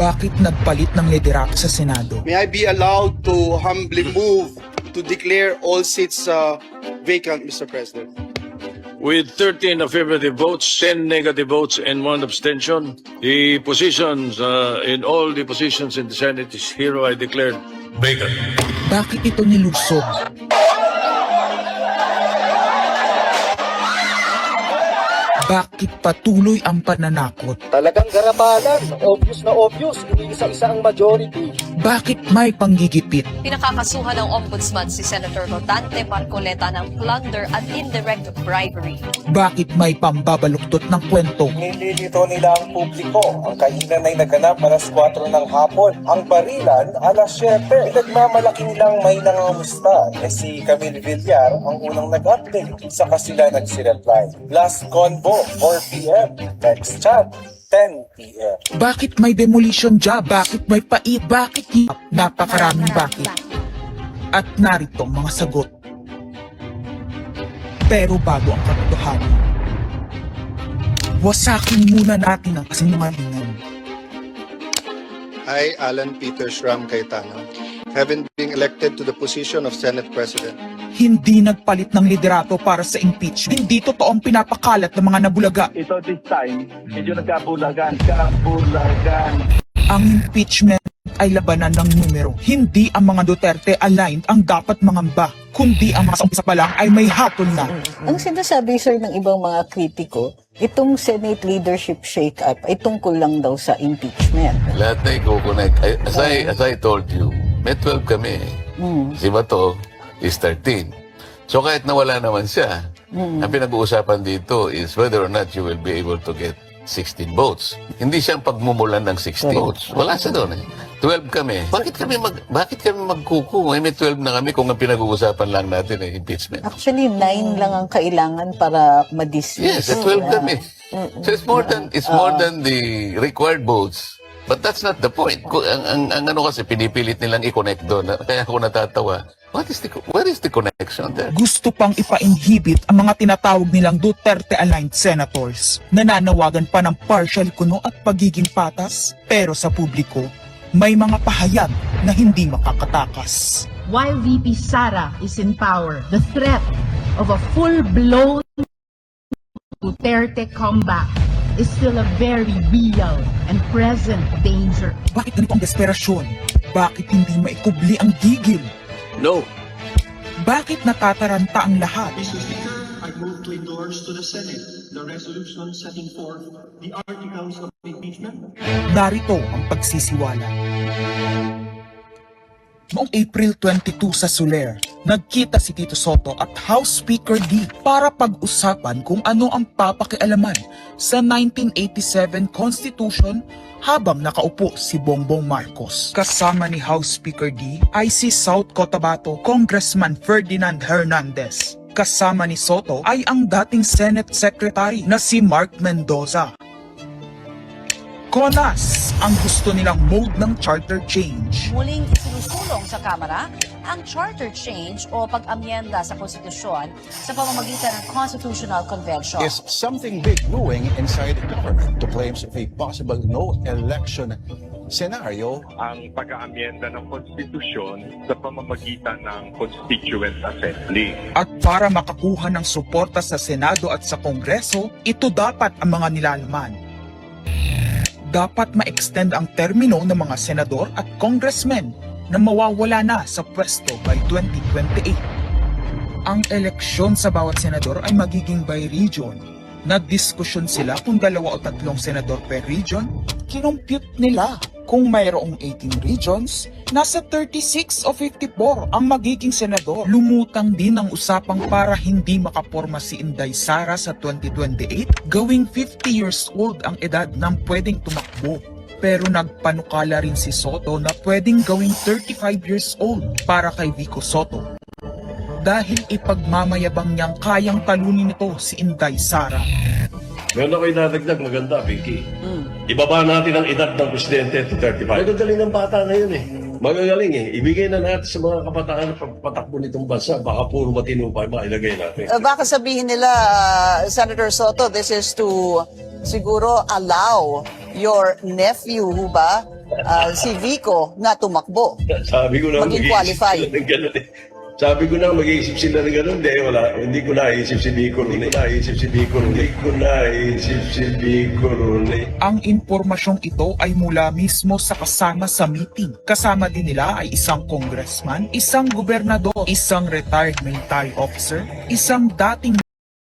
Bakit nagpalit ng liderato sa Senado? May I be allowed to humbly move to declare all seats vacant, Mr. President? With 13 affirmative votes, 10 negative votes, and 1 abstention, the positions in all the positions in the Senate is hereby declared vacant. Bakit ito nilusog? Bakit patuloy ang pananakot? Talagang garabalan, obvious na obvious, iniisa-isa ang majority. Bakit may panggigipit? Pinakakasuhan ng Ombudsman si Senator Rodante Marcoleta ng plunder at indirect bribery. Bakit may pambabaluktot ng kwento? Nililito nila ang publiko. Ang kainan ay naganap alas 4 ng hapon. Ang barilan alas 7. Pinagmamalaki nilang may nangangamusta. Si Camille Villar ang unang nag-update. Saka sila nagsireply. Last convo, 4 p.m. Next chat, 10 p.m. Bakit may demolition job? Bakit may pait? Bakit hirap? Napakaraming bakit. At narito ang mga sagot. Pero bago ang katotohanan, wasakin muna natin ang kasinungalingan. I, Alan Peter Shram Cayetano, having been elected to the position of Senate President, Hindi nagpalit ng liderato para sa impeachment. Hindi totoong pinapakalat ng mga nabulaga. Ito this time, medyo nagkabulagan. Ang impeachment ay labanan ng numero. Hindi ang mga Duterte aligned ang dapat mangamba, kundi ang mga sa umpisa pa lang ay may hatol na. Ang sinasabi, sir, ng ibang mga kritiko, itong Senate leadership shake-up ay tungkol lang daw sa impeachment. Lahat na i-connect. As I told you, may 12 kami. Si Bato is 13. So kahit nawala naman siya, ang pinag-uusapan dito is whether or not you will be able to get 16 votes. Hindi siyang pagmumulan ng 16 votes. Wala siya doon eh. 12 kami. Bakit kami magkuku? May 12 na kami kung ang pinag-uusapan lang natin ay impeachment. Actually, 9 lang ang kailangan para ma-dismiss. Yes, 12 kami. So it's more than the required votes. But that's not the point. Ang ano kasi, pinipilit nilang i-connect doon. Kaya ako natatawa. Where is the connection there? Gusto pang ipa-inhibit ang mga tinatawag nilang Duterte-aligned senators. Nananawagan pa ng partial kuno at pagiging patas. Pero sa publiko, may mga pahayag na hindi makakatakas. While VP Sara is in power, the threat of a full-blown Duterte comeback is still a very real and present danger. Bakit ganito ang desperasyon? Bakit hindi maikubli ang gigil? No. Bakit natataranta ang lahat? Mr. Speaker, I move to endorse to the Senate the resolution setting forth the articles of impeachment. Narito ang pagsisiwala. Noong April 22 sa Soler, nagkita si Tito Soto at House Speaker D para pag-usapan kung ano ang papakialaman sa 1987 Constitution habang nakaupo si Bongbong Marcos. Kasama ni House Speaker D ay si South Cotabato Congressman Ferdinand Hernandez. Kasama ni Soto ay ang dating Senate Secretary na si Mark Mendoza. Konas ang gusto nilang mode ng charter change. Muling isinusulong sa Kamara ang charter change o pag-amyenda sa konstitusyon sa pamamagitan ng Constitutional Convention. Is something big brewing inside the government to claims of a possible no-election scenario? Ang pag-aamyenda ng konstitusyon sa pamamagitan ng Constituent Assembly. At para makakuha ng suporta sa Senado at sa Kongreso, ito dapat ang mga nilalaman. Dapat ma-extend ang termino ng mga senador at congressmen na mawawala na sa pwesto by 2028. Ang eleksyon sa bawat senador ay magiging by region. Nagdiskusyon sila kung 2 o 3 senador per region. Kinumpute nila kung mayroong 18 regions, nasa 36 o 54 ang magiging senador. Lumutang din ang usapang para hindi makaporma si Inday Sara sa 2028, gawing 50 years old ang edad ng pwedeng tumakbo. Pero nagpanukala rin si Soto na pwedeng gawing 35 years old para kay Vico Soto. Dahil ipagmamayabang niyang kayang talunin nito si Inday Sara. Meron ako inadagdag maganda, Vicky. Ibaba natin ang edad ng presidente to 35. Magagaling ng bata ngayon eh. Magagaling eh. Ibigay na natin sa mga kabataan na pagpatakbo nitong bansa. Baka puro matino pa mailagay natin. Baka sabihin nila, Senator Soto, this is to siguro allow your nephew, ho ba, si Vico, na tumakbo. Sabi ko na Maging mag-iisip qualified. sila ng ganun eh. Sabi ko na mag-iisip sila ng ganun. Hindi ko naisip si Vico ron eh. Ang impormasyong ito ay mula mismo sa kasama sa meeting. Kasama din nila ay isang congressman, isang gobernador, isang retired military officer, isang dating